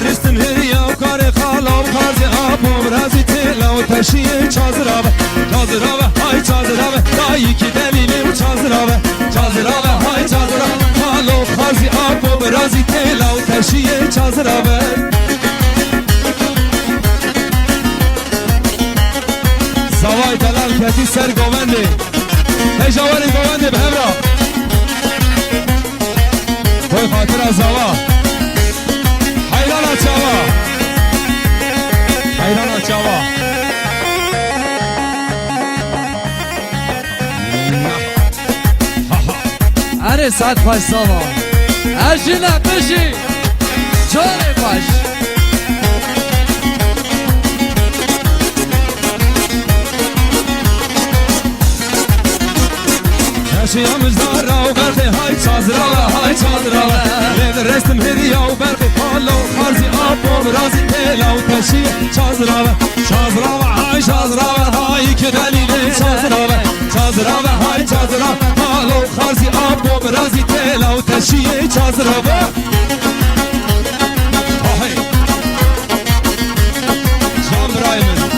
رستم هریا و کار خالا و خارج آب و برازی تیلا و تشیه چازرابه چازرابه های چازرابه دایی که دلیلیم چازرابه چازرابه های چازرابه خالا و خارج آب و برازی تیلا و تشیه چازرابه سوای دلال کتی سر گوونده هجاوری گوونده به همراه کوی خاطر از زوا حیران چاوا حیران چاوا اره ساعت خوش ساوا ارجینا بشی جان خوش نشیا مجدارا و برقی های چازراوه های چازراوه لید رستم هدیا و برقی پالا و خارزی آب و برازی تیلا و تشیه چازراوه چازراوه های چازراوه های که دلیل چازراوه چازراوه های چازراوه پالا و خارزی آب و برازی تیلا و تشیه چازراوه جان برای من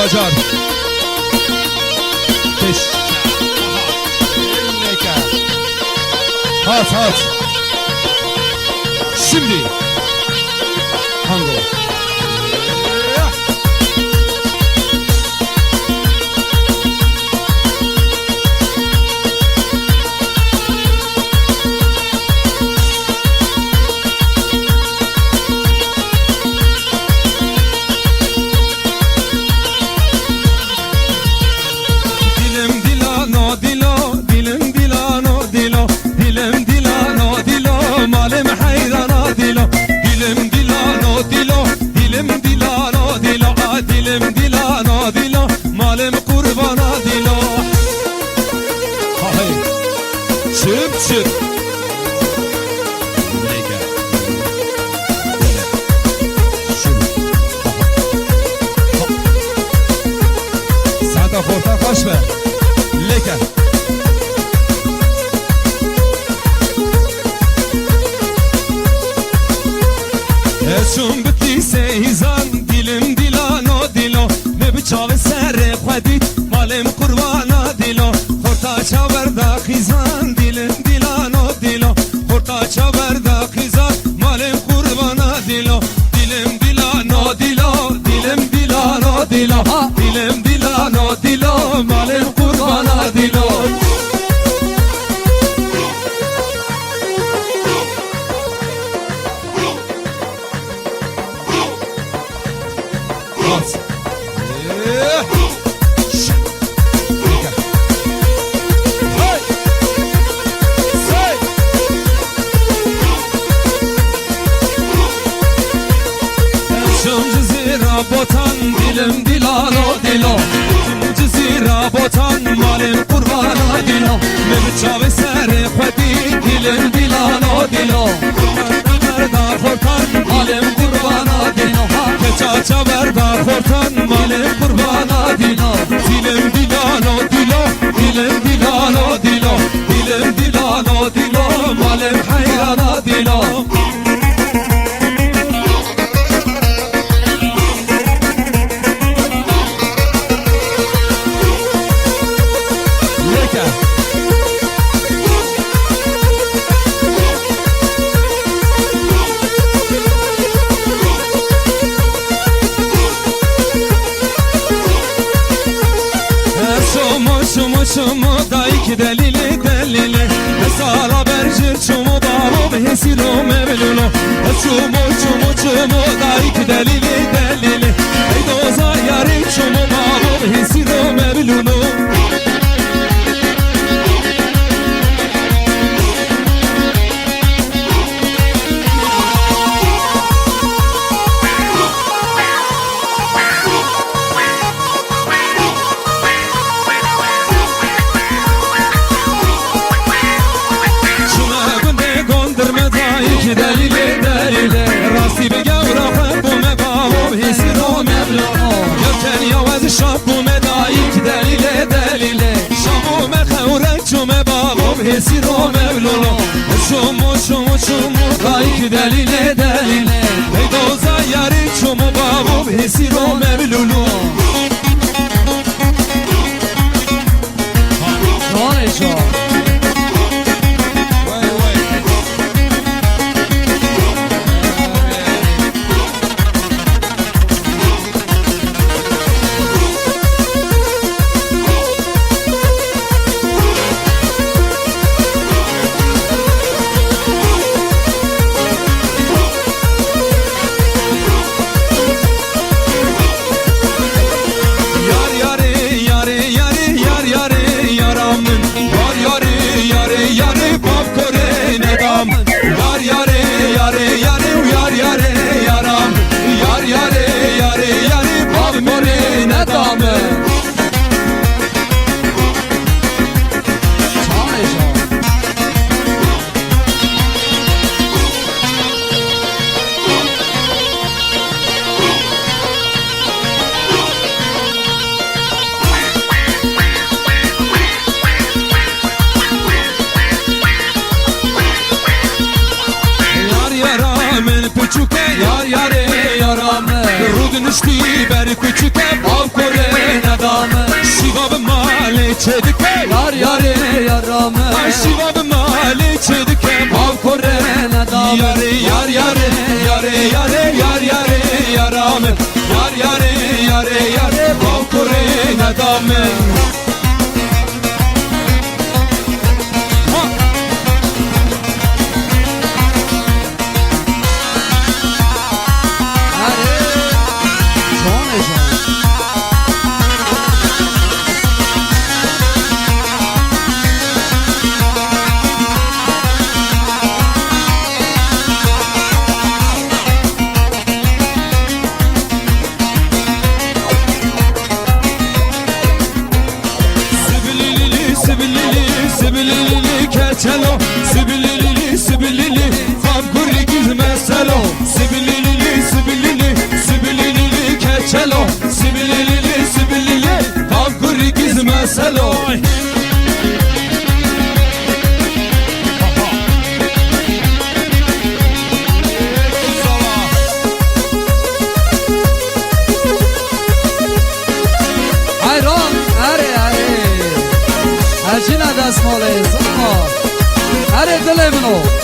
جان هات هات şimdi hango چون بتی سیزان دیلم دیلانو دیلو نبچاو سر خودی مالم قربانا دیلو خورتا چاوردا خیزان دیلم دیلانو دیلو خورتا چاوردا خیزان مالم قربانا دیلو دیلم دیلانو دیلو دیلم دیلانو دیلو دیلم دیلانو دیلو مالم قربانا دیلو botan dilim dilano dilo cizira botan malim qurbana dilo min çave sere khodi dilim dilano dilo berda khortan malim qurbana dilo chacha berda khortan malim qurbana dilo dilim dilano dilo dilim dilano dilo dilim dilano dilo malim hayrana dilo شما دایک دلیلی دلیلی مثلا برجر شما بابا به سیرو مبلولو شما دایک دلیلی دلیلی ای دوزا یاری شما بابا به سیرو مبلولو دلیل دلیل راستی بگو را خبوم بابو هیسی رو مبلغو یکن یا از شابوم دایک دلیل دلیل شابوم خورک چوم بابو هیسی رو مبلغو شمو دایک دلیل دلیل ای دوزا یاری چوم بابو هیسی رو مبلغو Yar yare yaramı Rudun üstü beri küçüke Bav kore nedamı Şivabı mali çedike Yar yare yaramı Şivabı mali çedike Bav kore nedamı Yar yare yaramı Yar yare Bav kore nedamı Çelo sibilili fam kurli gizme selo sibilili keçelo sibilili fam kurli gizme selo Ayron are Acina das moles Are dilemno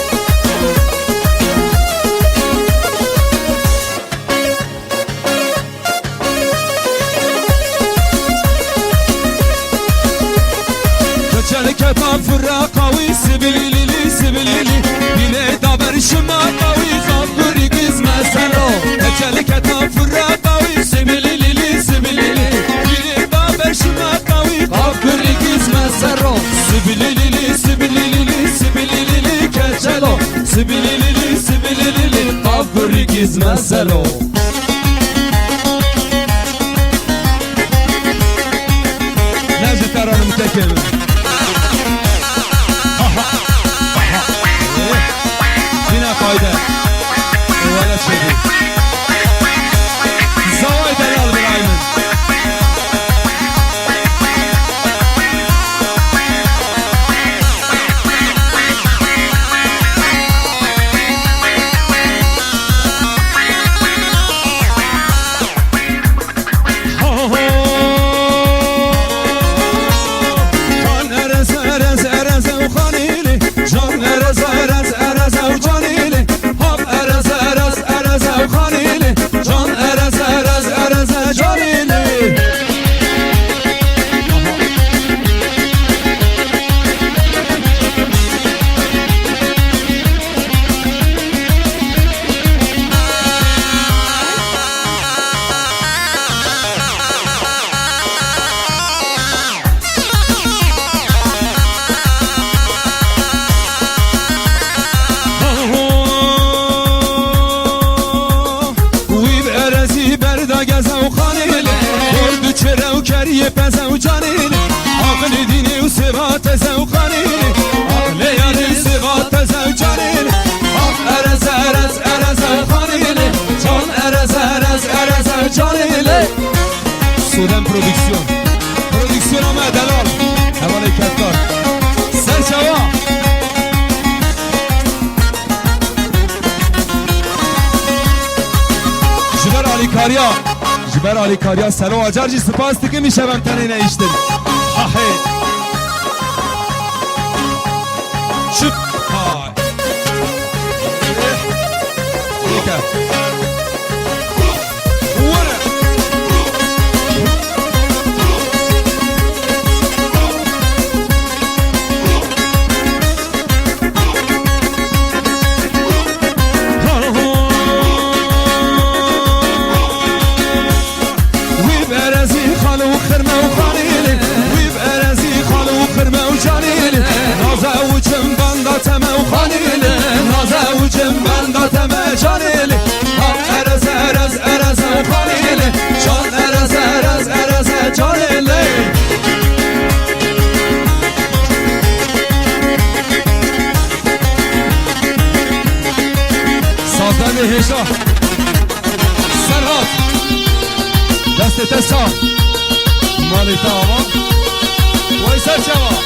Çelik etan fırra kavi sibilili Bine daber şıma kavi Zamburi gizme selo Çelik etan fırra kavi sibilili Bine daber şıma kavi Zamburi gizme selo Sibilili keçelo Sibilili Zamburi gizme selo Necdet Aran'ın tekemi Yine fayda Evvela çekil Zavay Delal bir aynen یاریه پزه و جانیل عقل دینی و سبات زوقانیل عقل یاری سبات زوجانیل ارز ارز ارز خانیل جان ارز ارز ارز جانیل سودن پرودکسیون آمد دلال حواله کتار سرچوا جبر علی کاریا سلام آجر جی سپاس دیگه میشوم تنه نیشتن آهی شد های دیگه هشا سرات دست تسا مالی تاما وای سر چوا